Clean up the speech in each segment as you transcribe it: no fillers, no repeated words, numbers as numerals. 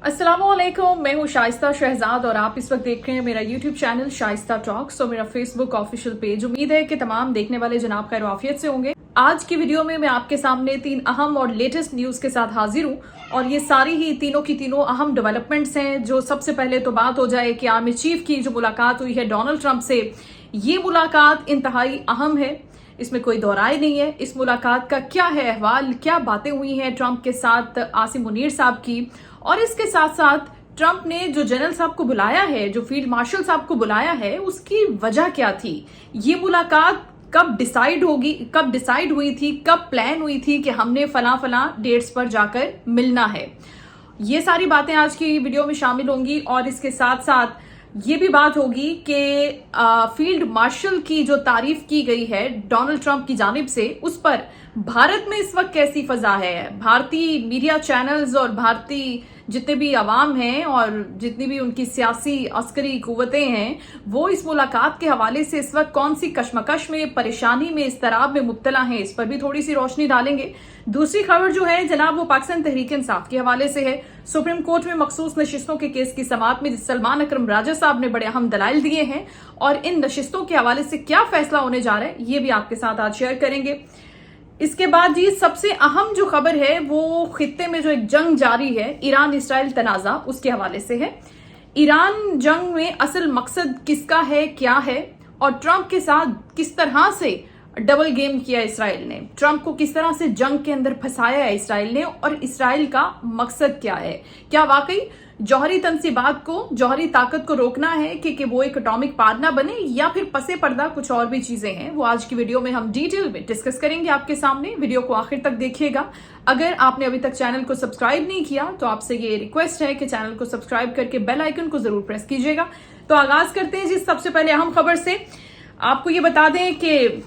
अस्सलामुअलैकुम, मैं हूँ शाइस्ता शहजाद और आप इस वक्त देख रहे हैं मेरा यूट्यूब चैनल शाइस्ता टॉक्स और मेरा फेसबुक ऑफिशियल पेज। उम्मीद है कि तमाम देखने वाले जनाब खैर आफियत से होंगे। आज की वीडियो में मैं आपके सामने 3 अहम और लेटेस्ट न्यूज के साथ हाजिर हूँ और ये सारी ही तीनों की तीनों अहम डेवलपमेंट्स हैं। जो सबसे पहले तो बात हो जाए कि आर्मी चीफ की जो मुलाकात हुई है डोनाल्ड ट्रंप से, ये मुलाकात इंतहाई अहम है, इसमें कोई दोहराई नहीं है। इस मुलाकात का क्या है अहवाल, क्या बातें हुई हैं ट्रंप के साथ आसिम मुनीर साहब की, और इसके साथ साथ ट्रंप ने जो जनरल साहब को बुलाया है, जो फील्ड मार्शल साहब को बुलाया है, उसकी वजह क्या थी, ये मुलाकात कब डिसाइड हुई थी, कब प्लान हुई थी कि हमने फला डेट्स पर जाकर मिलना है। ये सारी बातें आज की वीडियो में शामिल होंगी और इसके साथ साथ ये भी बात होगी कि फील्ड मार्शल की जो तारीफ की गई है डोनाल्ड ट्रंप की जानिब से, उस पर भारत में इस वक्त कैसी फजा है। भारतीय मीडिया चैनल्स और भारतीय जितने भी अवाम हैं और जितनी भी उनकी सियासी अस्करी कुव्वतें हैं, वो इस मुलाकात के हवाले से इस वक्त कौन सी कशमकश में, परेशानी में, इस्तराब में मुब्तला हैं, इस पर भी थोड़ी सी रोशनी डालेंगे। दूसरी खबर जो है जनाब वो पाकिस्तान तहरीक इंसाफ के हवाले से है। सुप्रीम कोर्ट में मखसूस नशिस्तों के केस की समाअत में सलमान अकरम राजा साहब ने बड़े अहम दलाइल दिए हैं और इन नशिस्तों के हवाले से क्या फैसला होने जा रहा है ये भी आपके साथ आज शेयर करेंगे। इसके बाद जी सबसे अहम जो खबर है वो खित्ते में जो एक जंग जारी है, ईरान इसराइल तनाजा, उसके हवाले से है। ईरान जंग में असल मकसद किसका है, क्या है, और ट्रंप के साथ किस तरह से डबल गेम किया इसराइल ने, ट्रंप को किस तरह से जंग के अंदर फंसाया है इसराइल ने, और इसराइल का मकसद क्या है। क्या वाकई जौहरी तनसीबात को, जौहरी ताकत को रोकना है कि वो एक एटॉमिक पार ना बने, या फिर पसे पर्दा कुछ और भी चीजें हैं, वो आज की वीडियो में हम डिटेल में डिस्कस करेंगे आपके सामने। वीडियो को आखिर तक देखिएगा। अगर आपने अभी तक चैनल को सब्सक्राइब नहीं किया तो आपसे ये रिक्वेस्ट है कि चैनल को सब्सक्राइब करके बेल आइकन को जरूर प्रेस कीजिएगा। तो आगाज करते हैं जी सबसे पहले अहम खबर से। आपको ये बता दें कि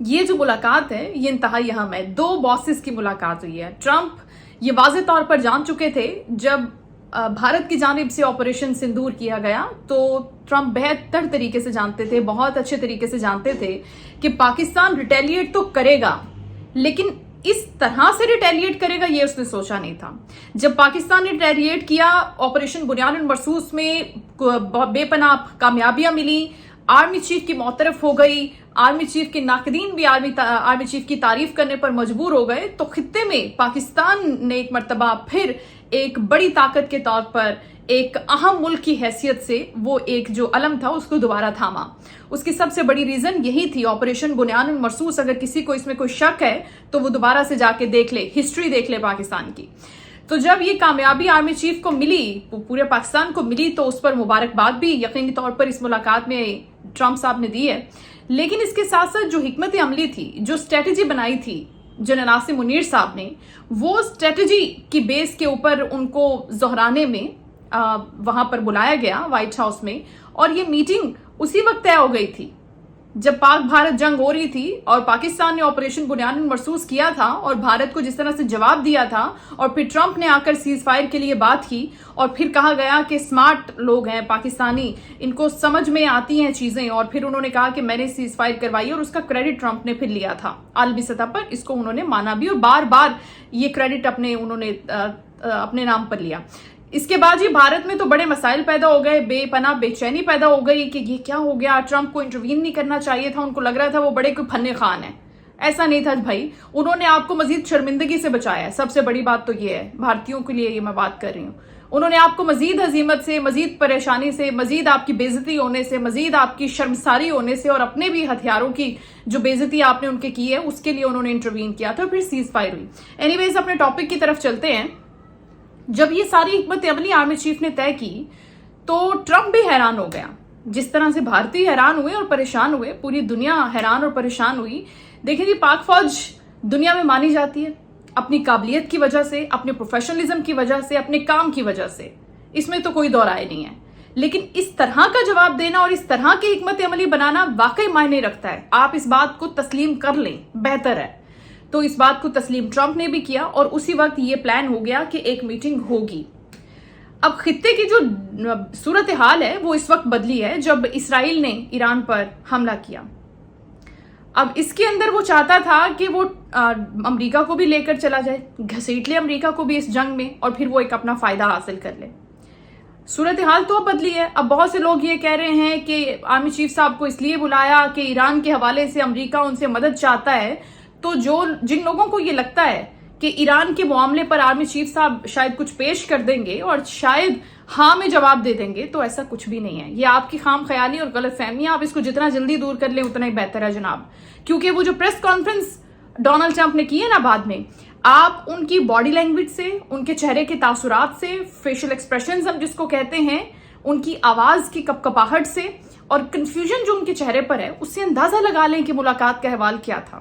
ये जो मुलाकात है ये इंतहाई अहम है। 2 बॉसेस की मुलाकात हुई है। ट्रंप ये वाज़ेह तौर पर जान चुके थे जब भारत की जानिब से ऑपरेशन सिंदूर किया गया, तो ट्रंप बेहतर तरीके से जानते थे, बहुत अच्छे तरीके से जानते थे कि पाकिस्तान रिटेलिएट तो करेगा, लेकिन इस तरह से रिटेलिएट करेगा ये उसने सोचा नहीं था। जब पाकिस्तान ने रिटेलिएट किया, ऑपरेशन बुनियाद मरसूस में बेपनाह कामयाबियां मिली, आर्मी चीफ की मौतरफ हो गई, आर्मी चीफ के नाकदीन भी आर्मी चीफ की तारीफ करने पर मजबूर हो गए, तो खित्ते में पाकिस्तान ने एक मर्तबा फिर एक बड़ी ताकत के तौर पर, एक अहम मुल्क की हैसियत से वो एक जो अलम था उसको दोबारा थामा। उसकी सबसे बड़ी रीजन यही थी, ऑपरेशन बुनियाद मरसूस। अगर किसी को इसमें कोई शक है तो वो दोबारा से जाके देख ले, हिस्ट्री देख ले पाकिस्तान की। तो जब ये कामयाबी आर्मी चीफ को मिली, पूरे पाकिस्तान को मिली, तो उस पर मुबारकबाद भी यकीनी तौर पर इस मुलाकात में ट्रंप साहब ने दी है। लेकिन इसके साथ साथ जो हिकमत अमली थी, जो स्ट्रेटेजी बनाई थी जनरल आसिम मुनीर साहब ने, वो स्ट्रेटेजी की बेस के ऊपर उनको जोहराने में वहां पर बुलाया गया व्हाइट हाउस में, और ये मीटिंग उसी वक्त तय हो गई थी जब पाक भारत जंग हो रही थी और पाकिस्तान ने ऑपरेशन बुनियाद मरसूस किया था और भारत को जिस तरह से जवाब दिया था, और फिर ट्रंप ने आकर सीज फायर के लिए बात की और फिर कहा गया कि स्मार्ट लोग हैं पाकिस्तानी, इनको समझ में आती हैं चीजें, और फिर उन्होंने कहा कि मैंने सीज फायर करवाई और उसका क्रेडिट ट्रंप ने फिर लिया था आलमी सतह पर। इसको उन्होंने माना भी और बार बार ये क्रेडिट अपने नाम पर लिया। इसके बाद ही भारत में तो बड़े मसाइल पैदा हो गए, बेपनाह बेचैनी पैदा हो गई कि ये क्या हो गया, ट्रंप को इंटरवीन नहीं करना चाहिए था, उनको लग रहा था वो बड़े कोई फन्ने खान है। ऐसा नहीं था भाई, उन्होंने आपको मजीद शर्मिंदगी से बचाया। सबसे बड़ी बात तो ये है, भारतीयों के लिए ये मैं बात कर रही हूँ, उन्होंने आपको मजीद हजीमत से, मजीद परेशानी से, मजीद आपकी बेइज्जती होने से, मजीद आपकी शर्मसारी होने से, और अपने भी हथियारों की जो बेइज्जती आपने उनके की है उसके लिए उन्होंने इंटरवीन किया था, फिर सीज फायर हुई। एनीवेज अपने टॉपिक की तरफ चलते हैं। जब ये सारी हिकमत अमली आर्मी चीफ ने तय की तो ट्रंप भी हैरान हो गया। जिस तरह से भारतीय हैरान हुए और परेशान हुए, पूरी दुनिया हैरान और परेशान हुई। देखिए जी, पाक फौज दुनिया में मानी जाती है अपनी काबिलियत की वजह से, अपने प्रोफेशनलिज्म की वजह से, अपने काम की वजह से, इसमें तो कोई दो राय नहीं है। लेकिन इस तरह का जवाब देना और इस तरह की हिकमत अमली बनाना वाकई मायने रखता है। आप इस बात को तस्लीम कर लें, बेहतर है। तो इस बात को तस्लीम ट्रंप ने भी किया और उसी वक्त ये प्लान हो गया कि एक मीटिंग होगी। अब खित्ते की जो सूरत हाल है वो इस वक्त बदली है जब इसराइल ने ईरान पर हमला किया। اب اس کے اندر وہ چاہتا تھا کہ وہ امریکہ کو بھی لے کر چلا جائے، گھسیٹ لے امریکہ کو بھی اس جنگ میں، اور پھر وہ ایک اپنا فائدہ حاصل کر لے۔ صورتحال تو اب بدلی ہے۔ اب بہت سے لوگ یہ کہہ رہے ہیں کہ آرمی چیف صاحب کو اس لیے بلایا کہ ایران کے حوالے سے امریکہ ان سے مدد چاہتا ہے، تو جن لوگوں کو یہ لگتا ہے کہ ایران کے معاملے پر آرمی چیف صاحب شاید کچھ پیش کر دیں گے اور شاید ہاں میں جواب دے دیں گے، تو ایسا کچھ بھی نہیں ہے۔ یہ آپ کی خام خیالی اور غلط فہمیاں، آپ اس کو جتنا جلدی دور کر لیں اتنا ہی بہتر ہے جناب، کیونکہ وہ جو پریس کانفرنس ڈونلڈ ٹرمپ نے کی ہے نا بعد میں، آپ ان کی باڈی لینگویج سے، ان کے چہرے کے تاثرات سے، فیشل ایکسپریشنز ہم جس کو کہتے ہیں، ان کی آواز کی کپکپاہٹ سے اور کنفیوژن جو ان کے چہرے پر ہے، اس سے اندازہ لگا لیں کہ ملاقات کا احوال کیا تھا۔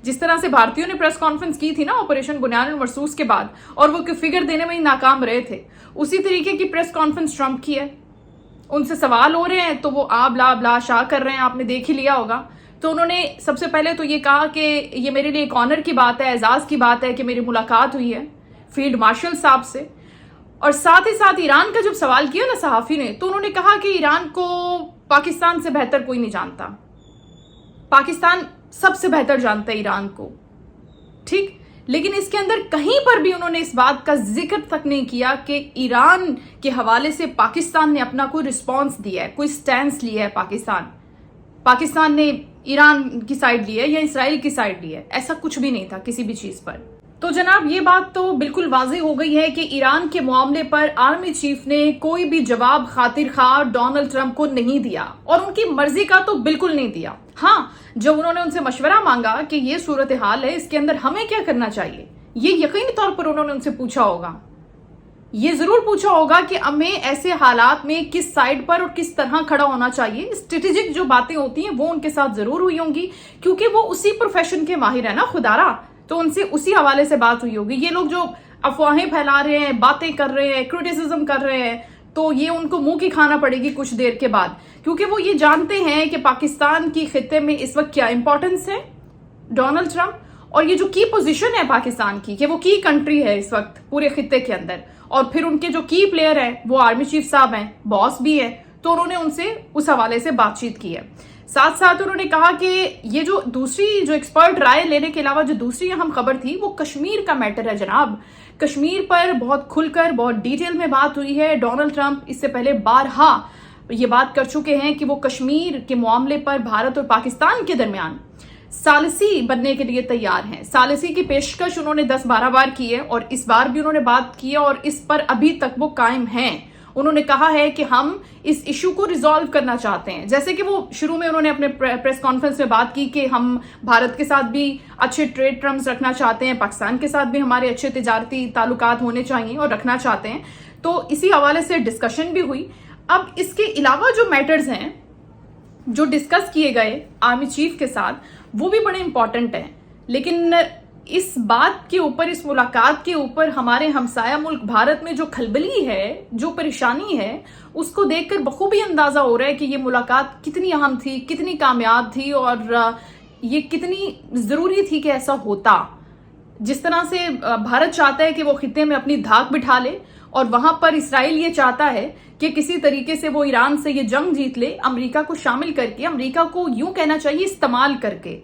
جس طرح سے بھارتیوں نے پریس کانفرنس کی تھی نا آپریشن بنیاد المرصوص کے بعد، اور وہ فگر دینے میں ہی ناکام رہے تھے، اسی طریقے کی پریس کانفرنس ٹرمپ کی ہے۔ ان سے سوال ہو رہے ہیں تو وہ آ بلا بلا شاہ کر رہے ہیں، آپ نے دیکھ ہی لیا ہوگا۔ تو انہوں نے سب سے پہلے تو یہ کہا کہ یہ میرے لیے ایک آنر کی بات ہے، اعزاز کی بات ہے کہ میری ملاقات ہوئی ہے فیلڈ مارشل صاحب سے، اور ساتھ ہی ساتھ ایران کا جب سوال کیا نا صحافی نے، تو انہوں نے کہا کہ ایران کو پاکستان سے بہتر کوئی نہیں جانتا، پاکستان سب سے بہتر جانتا ہے ایران کو، ٹھیک۔ لیکن اس کے اندر کہیں پر بھی انہوں نے اس بات کا ذکر تک نہیں کیا کہ ایران کے حوالے سے پاکستان نے اپنا کوئی رسپانس دیا ہے، کوئی سٹینس لیا ہے، پاکستان نے ایران کی سائیڈ لی ہے یا اسرائیل کی سائیڈ لی ہے، ایسا کچھ بھی نہیں تھا کسی بھی چیز پر۔ تو جناب یہ بات تو بالکل واضح ہو گئی ہے کہ ایران کے معاملے پر آرمی چیف نے کوئی بھی جواب خاطر خواہ ڈونلڈ ٹرمپ کو نہیں دیا، اور ان کی مرضی کا تو بالکل نہیں دیا۔ ہاں، جب انہوں نے ان سے مشورہ مانگا کہ یہ صورتحال ہے، اس کے اندر ہمیں کیا کرنا چاہیے، یہ یقینی طور پر انہوں نے ان سے پوچھا ہوگا، یہ ضرور پوچھا ہوگا کہ ہمیں ایسے حالات میں کس سائیڈ پر اور کس طرح کھڑا ہونا چاہیے۔ اسٹریٹجک جو باتیں ہوتی ہیں وہ ان کے ساتھ ضرور ہوئی ہوں گی، کیونکہ وہ اسی پروفیشن کے ماہر ہیں نا خدارا، تو ان سے اسی حوالے سے بات ہوئی ہوگی۔ یہ لوگ جو افواہیں پھیلا رہے ہیں، باتیں کر رہے ہیں، کرٹیسزم کر رہے ہیں، تو یہ ان کو منہ کی کھانا پڑے گی کچھ دیر کے بعد، کیونکہ وہ یہ جانتے ہیں کہ پاکستان کی خطے میں اس وقت کیا امپورٹنس ہے ڈونلڈ ٹرمپ، اور یہ جو کی پوزیشن ہے پاکستان کی، کہ وہ کی کنٹری ہے اس وقت پورے خطے کے اندر، اور پھر ان کے جو کی پلیئر ہیں وہ آرمی چیف صاحب ہیں، باس بھی ہیں، تو انہوں نے ان سے اس حوالے سے بات چیت کی ہے۔ ساتھ ساتھ انہوں نے کہا کہ یہ جو دوسری جو ایکسپرٹ رائے لینے کے علاوہ جو دوسری اہم خبر تھی وہ کشمیر کا میٹر ہے جناب۔ کشمیر پر بہت کھل کر بہت ڈیٹیل میں بات ہوئی ہے۔ ڈونلڈ ٹرمپ اس سے پہلے بارہا یہ بات کر چکے ہیں کہ وہ کشمیر کے معاملے پر بھارت اور پاکستان کے درمیان ثالثی بننے کے لیے تیار ہیں۔ ثالثی کی پیشکش انہوں نے 10-12 بار کی ہے، اور اس بار بھی انہوں نے بات کی ہے، اور اس پر ابھی تک وہ قائم ہیں۔ انہوں نے کہا ہے کہ ہم اس ایشو کو ریزالو کرنا چاہتے ہیں، جیسے کہ وہ شروع میں انہوں نے اپنے پریس کانفرنس میں بات کی کہ ہم بھارت کے ساتھ بھی اچھے ٹریڈ ٹرمز رکھنا چاہتے ہیں، پاکستان کے ساتھ بھی ہمارے اچھے تجارتی تعلقات ہونے چاہیے اور رکھنا چاہتے ہیں، تو اسی حوالے سے ڈسکشن بھی ہوئی۔ اب اس کے علاوہ جو میٹرز ہیں جو ڈسکس کیے گئے آرمی چیف کے ساتھ وہ بھی بڑے امپورٹنٹ ہیں، لیکن اس بات کے اوپر، اس ملاقات کے اوپر ہمارے ہمسایہ ملک بھارت میں جو کھلبلی ہے، جو پریشانی ہے، اس کو دیکھ کر بخوبی اندازہ ہو رہا ہے کہ یہ ملاقات کتنی اہم تھی، کتنی کامیاب تھی، اور یہ کتنی ضروری تھی کہ ایسا ہوتا۔ جس طرح سے بھارت چاہتا ہے کہ وہ خطے میں اپنی دھاک بٹھا لے، اور وہاں پر اسرائیل یہ چاہتا ہے کہ کسی طریقے سے وہ ایران سے یہ جنگ جیت لے، امریکہ کو شامل کر کے، امریکہ کو یوں کہنا چاہیے استعمال کر کے،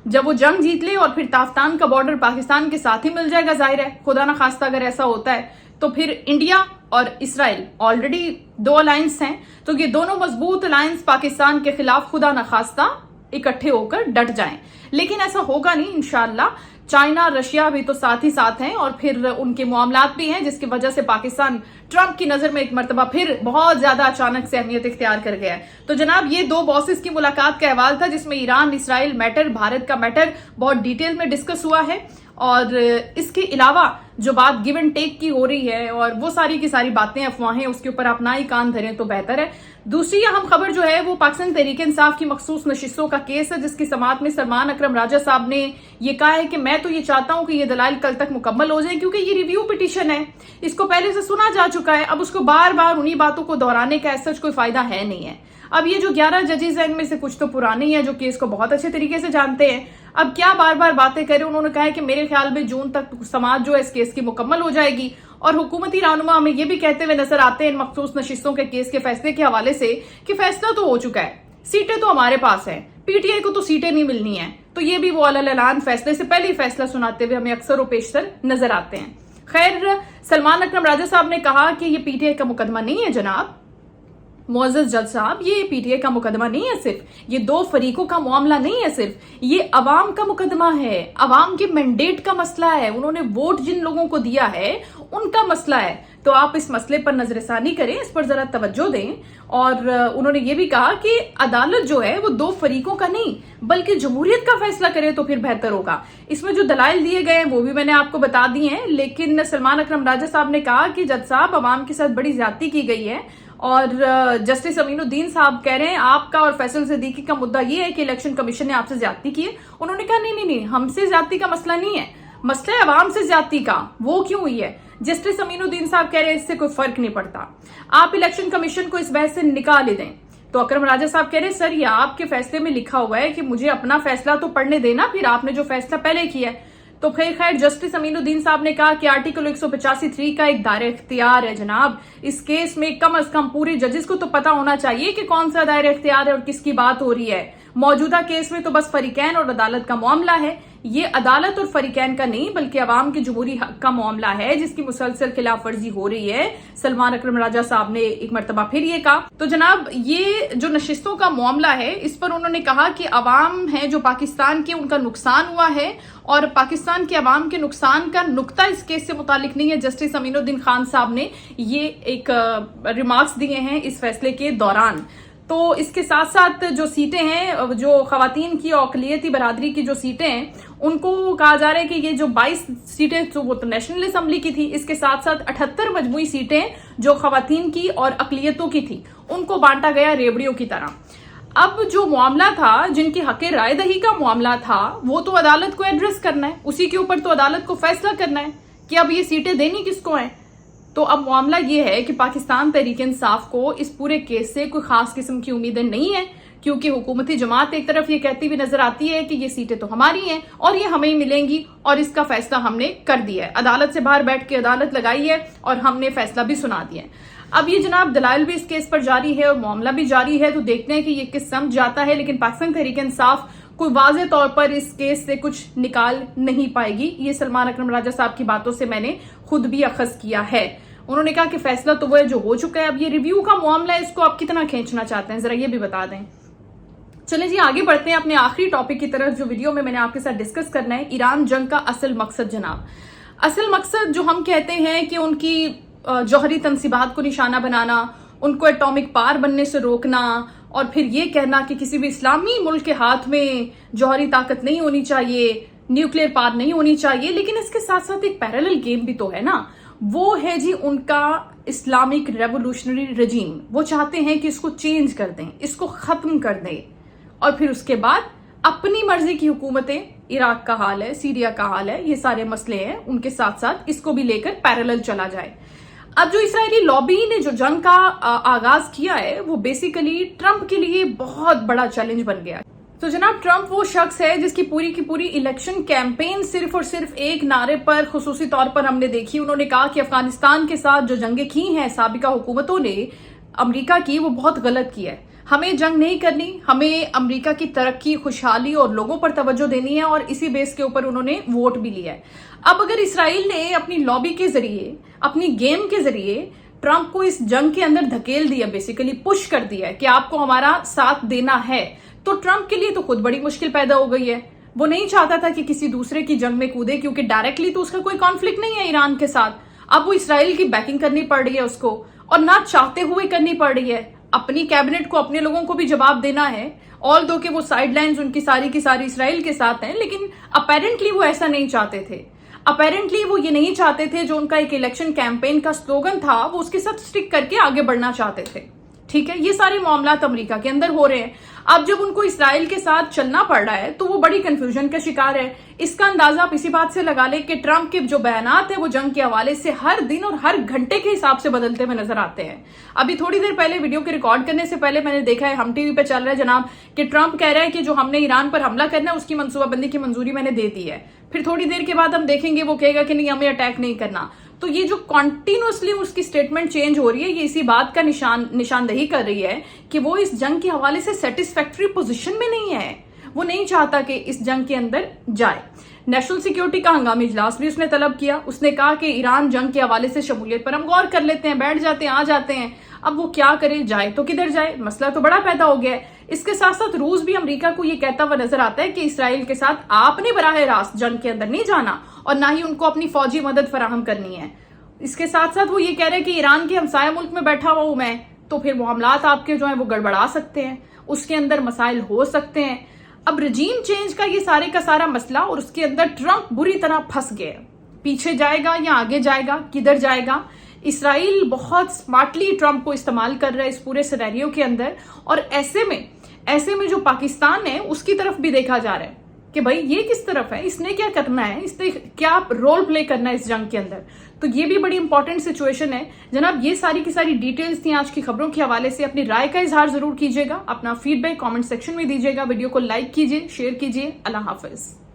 جب وہ جنگ جیت لے اور پھر تافتان کا بارڈر پاکستان کے ساتھ ہی مل جائے گا، ظاہر ہے خدا نہ خواستہ اگر ایسا ہوتا ہے تو پھر انڈیا اور اسرائیل آلریڈی 2 الائنس ہیں، تو یہ دونوں مضبوط الائنس پاکستان کے خلاف خدا نہ خواستہ اکٹھے ہو کر ڈٹ جائیں، لیکن ایسا ہوگا نہیں انشاءاللہ۔ چائنا، رشیا بھی تو ساتھ ہی ساتھ ہیں، اور پھر ان کے معاملات بھی ہیں، جس کی وجہ سے پاکستان ٹرمپ کی نظر میں ایک مرتبہ پھر بہت زیادہ اچانک سے اہمیت اختیار کر گیا ہے۔ تو جناب یہ 2 باسز کی ملاقات کا احوال تھا، جس میں ایران اسرائیل میٹر، بھارت کا میٹر بہت ڈیٹیل میں ڈسکس ہوا ہے، اور اس کے علاوہ جو بات گیو اینڈ ٹیک کی ہو رہی ہے اور وہ ساری کی ساری باتیں افواہیں، اس کے اوپر آپ نہ ہی کان دھریں تو بہتر ہے۔ دوسری اہم خبر جو ہے وہ پاکستان تحریک انصاف کی مخصوص نشستوں کا کیس ہے، جس کی سماعت میں سلمان اکرم راجہ صاحب نے یہ کہا ہے کہ میں تو یہ چاہتا ہوں کہ یہ دلائل کل تک مکمل ہو جائیں، کیونکہ یہ ریویو پٹیشن ہے، اس کو پہلے سے سنا جا چکا ہے، اب اس کو بار بار انہی باتوں کو دہرانے کا ایسا کوئی فائدہ ہے نہیں ہے۔ اب یہ جو 11 ججز ہیں ان میں سے کچھ تو پرانے ہیں جو کیس کو بہت اچھے طریقے سے جانتے ہیں، اب کیا بار بار باتیں کریں۔ انہوں نے کہا ہے کہ میرے خیال میں جون تک سماعت جو ہے اس کیس کی مکمل ہو جائے گی، اور حکومتی رہنما ہمیں یہ بھی کہتے ہوئے نظر آتے ہیں ان مخصوص نشستوں کے کیس کے فیصلے کے حوالے سے کہ فیصلہ تو ہو چکا ہے، سیٹیں تو ہمارے پاس ہیں، पी टी आई को तो सीटें नहीं मिलनी है। तो ये भी वो अलग फैसले से पहले ही फैसला सुनाते हुए हमें अक्सर और पेशतर नजर आते हैं। खैर, सलमान अकरम राजा साहब ने कहा कि ये पीटीआई का मुकदमा नहीं है जनाब मुअज़्ज़ज़ जज साहब, ये पीटीआई का मुकदमा नहीं है, सिर्फ ये दो फरीकों का मामला नहीं है, सिर्फ ये अवाम का मुकदमा है, अवाम के मैंडेट का मसला है, उन्होंने वोट जिन लोगों को दिया है उनका मसला है। तो आप इस मसले पर नजरसानी करें, इस पर जरा तवज्जो दें। और उन्होंने ये भी कहा कि अदालत जो है वो दो फरीकों का नहीं बल्कि जमहूरियत का फैसला करे तो फिर बेहतर होगा। इसमें जो दलाइल दिए गए हैं वो भी मैंने आपको बता दिए हैं, लेकिन सलमान अकरम राजा साहब ने कहा कि जज साहब अवाम के साथ बड़ी ज्यादती की गई है। और जस्टिस अमीनुद्दीन साहब कह रहे हैं आपका और फैसल सिद्दीकी का मुद्दा ये है कि इलेक्शन कमीशन ने आपसे ज्यादती की है। उन्होंने कहा नहीं, हमसे ज्यादती का मसला नहीं है, मसला है अवाम से ज्यादती का। वो क्यों हुई है? जस्टिस अमीनुद्दीन साहब कह रहे हैं इससे कोई फर्क नहीं पड़ता, आप इलेक्शन कमीशन को इस बहस से निकाल ही दें। तो अकरम राजा साहब कह रहे सर ये आपके फैसले में लिखा हुआ है कि मुझे अपना फैसला तो पढ़ने देना, फिर आपने जो फैसला पहले किया है। तो खैर जस्टिस अमीनुद्दीन साहब ने कहा कि आर्टिकल 185(3) का एक दायरा इख्तियार है जनाब, इस केस में कम अज कम पूरे जजेस को तो पता होना चाहिए कि कौन सा दायरा इख्तियार है और किसकी बात हो रही है। मौजूदा केस में तो बस फरीकैन और अदालत का मामला है, ये अदालत और फरीकैन का नहीं बल्कि अवाम के जमहूरी हक का मामला है जिसकी मुसलसल खिलाफ वर्जी हो रही है। सलमान अकरम राजा साहब ने एक मरतबा फिर ये कहा। तो जनाब ये जो नशिस्तों का मामला है इस पर उन्होंने कहा कि अवाम है जो पाकिस्तान के, उनका नुकसान हुआ है और पाकिस्तान के अवाम के नुकसान का नुक्ता इस केस से मुतालिक नहीं है। जस्टिस अमीनुद्दीन खान साहब ने ये एक रिमार्क्स दिए हैं इस फैसले के दौरान। तो इसके साथ साथ जो सीटें हैं, जो खवातीन की औकलियती बरादरी की जो सीटें हैं, उनको कहा जा रहा है कि ये जो 22 सीटें तो वो तो नेशनल असेंबली की थी, इसके साथ साथ 78 मजमूई सीटें जो खवातीन की और अकलियतों की थी उनको बांटा गया रेवड़ियों की तरह। अब जो मामला था, जिनकी हक़े राय दही का मामला था, वो तो अदालत को एड्रेस करना है, उसी के ऊपर तो अदालत को फैसला करना है कि अब ये सीटें देनी किसको है। तो अब मामला ये है कि पाकिस्तान तहरीक इंसाफ को इस पूरे केस से कोई खास किस्म की उम्मीदें नहीं है, क्योंकि हुकूमती जमात एक तरफ ये कहती हुई नजर आती है कि ये सीटें तो हमारी हैं और ये हमें ही मिलेंगी और इसका फैसला हमने कर दिया है, अदालत से बाहर बैठ के अदालत लगाई है और हमने फैसला भी सुना दिया है। अब ये जनाब दलाइल भी इस केस पर जारी है और मामला भी जारी है, तो देखते हैं कि ये किस समझ जाता है। लेकिन पाकिस्तान तहरीक इंसाफ कोई वाज़े तौर पर इस केस से कुछ निकाल नहीं पाएगी, ये सलमान अकरम राजा साहब की बातों से मैंने खुद भी अखज़ किया है। उन्होंने कहा कि फैसला तो वो है जो हो चुका है, अब ये रिव्यू का मामला है, इसको आप कितना खींचना चाहते हैं जरा ये भी बता दें। चलें जी आगे बढ़ते हैं अपने आखिरी टॉपिक की तरफ जो वीडियो में मैंने आपके साथ डिस्कस करना है, ईरान जंग का असल मकसद। जनाब असल मकसद जो हम कहते हैं कि उनकी जौहरी तनसीबात को निशाना बनाना, उनको एटॉमिक पावर बनने से रोकना और फिर ये कहना कि किसी भी इस्लामी मुल्क के हाथ में जौहरी ताकत नहीं होनी चाहिए, न्यूक्लियर पावर नहीं होनी चाहिए। लेकिन इसके साथ साथ एक पैरेलल गेम भी तो है ना, वो है जी उनका इस्लामिक रेवोल्यूशनरी रजीम। वो चाहते हैं कि इसको चेंज कर दें, इसको खत्म कर दें और फिर उसके बाद अपनी मर्जी की हुकूमतें, इराक का हाल है, सीरिया का हाल है, ये सारे मसले हैं, उनके साथ साथ इसको भी लेकर पैरेलल चला जाए। अब जो इस्राएली लॉबी ने जो जंग का आगाज किया है वो बेसिकली ट्रंप के लिए बहुत बड़ा चैलेंज बन गया। तो जनाब ट्रंप वो शख्स है जिसकी पूरी की पूरी इलेक्शन कैंपेन सिर्फ और सिर्फ एक नारे पर खुसूसी तौर पर हमने देखी। उन्होंने कहा कि अफगानिस्तान के साथ जो जंगें की हैं साबिका हुकूमतों ने अमेरिका की, वो बहुत गलत की है, हमें जंग नहीं करनी, हमें अमेरिका की तरक्की, खुशहाली और लोगों पर तवज्जो देनी है और इसी बेस के ऊपर उन्होंने वोट भी लिया है। अब अगर इसराइल ने अपनी लॉबी के जरिए, अपनी गेम के जरिए ट्रंप को इस जंग के अंदर धकेल दिया, बेसिकली पुश कर दिया कि आपको हमारा साथ देना है, तो ट्रंप के लिए तो खुद बड़ी मुश्किल पैदा हो गई है। वो नहीं चाहता था कि किसी दूसरे की जंग में कूदे, क्योंकि डायरेक्टली तो उसका कोई कॉन्फ्लिक्ट नहीं है ईरान के साथ। अब वो इसराइल की बैकिंग करनी पड़ रही है उसको, और ना चाहते हुए करनी पड़ रही है। अपनी कैबिनेट को, अपने लोगों को भी जवाब देना है, ऑल दो कि वो साइडलाइंस उनकी सारी की सारी इसराइल के साथ हैं, लेकिन अपेरेंटली वो ऐसा नहीं चाहते थे। अपेरेंटली वो ये नहीं चाहते थे, जो उनका एक इलेक्शन कैंपेन का स्लोगन था वो उसके साथ स्टिक करके आगे बढ़ना चाहते थे। ठीक है, ये सारे मामलात अमेरिका के अंदर हो रहे हैं। अब जब उनको इसराइल के साथ चलना पड़ रहा है तो वो बड़ी कंफ्यूजन का शिकार है। इसका अंदाजा आप इसी बात से लगा ले कि ट्रंप के जो बयानात है वो जंग के हवाले से हर दिन और हर घंटे के हिसाब से बदलते हुए नजर आते हैं। अभी थोड़ी देर पहले वीडियो के रिकॉर्ड करने से पहले मैंने देखा है, हम टीवी पे चल रहा है जनाब, कि ट्रंप कह रहा है कि जो हमने ईरान पर हमला करना है उसकी मनसूबाबंदी की मंजूरी मैंने दे दी है। फिर थोड़ी देर के बाद हम देखेंगे वो कहेगा कि नहीं, हमें अटैक नहीं करना। تو یہ جو کنٹینیوسلی اس کی اسٹیٹمنٹ چینج ہو رہی ہے، یہ اسی بات کا نشاندہی کر رہی ہے کہ وہ اس جنگ کے حوالے سے سیٹسفیکٹری پوزیشن میں نہیں ہے، وہ نہیں چاہتا کہ اس جنگ کے اندر جائے۔ نیشنل سیکیورٹی کا ہنگامی اجلاس بھی اس نے طلب کیا، اس نے کہا کہ ایران جنگ کے حوالے سے شمولیت پر ہم غور کر لیتے ہیں، بیٹھ جاتے ہیں، آ جاتے ہیں۔ اب وہ کیا کرے، جائے تو کدھر جائے، مسئلہ تو بڑا پیدا ہو گیا ہے۔ اس کے ساتھ ساتھ روس بھی امریکہ کو یہ کہتا ہوا نظر آتا ہے کہ اسرائیل کے ساتھ آپ نے براہ راست جنگ کے اندر نہیں جانا اور نہ ہی ان کو اپنی فوجی مدد فراہم کرنی ہے۔ اس کے ساتھ ساتھ وہ یہ کہہ رہے ہیں کہ ایران کے ہمسایہ ملک میں بیٹھا ہوا ہوں میں، تو پھر معاملات آپ کے جو ہیں وہ گڑبڑا سکتے ہیں، اس کے اندر مسائل ہو سکتے ہیں۔ اب رجیم چینج کا یہ سارے کا سارا مسئلہ اور اس کے اندر ٹرمپ بری طرح پھنس گئے، پیچھے جائے گا یا آگے جائے گا، کدھر جائے گا۔ اسرائیل بہت سمارٹلی ٹرمپ کو استعمال کر رہا ہے اس پورے سینیریو کے اندر، اور ایسے میں جو پاکستان ہے اس کی طرف بھی دیکھا جا رہا ہے کہ بھائی یہ کس طرف ہے، اس نے کیا کرنا ہے، اس نے کیا رول پلے کرنا ہے اس جنگ کے اندر۔ تو یہ بھی بڑی امپورٹنٹ سچویشن ہے جناب۔ یہ ساری کی ساری ڈیٹیلز تھیں آج کی خبروں کے حوالے سے۔ اپنی رائے کا اظہار ضرور کیجیے گا، اپنا فیڈ بیک کامنٹ سیکشن میں دیجیے گا، ویڈیو کو لائک کیجیے، شیئر کیجیے۔ اللہ حافظ۔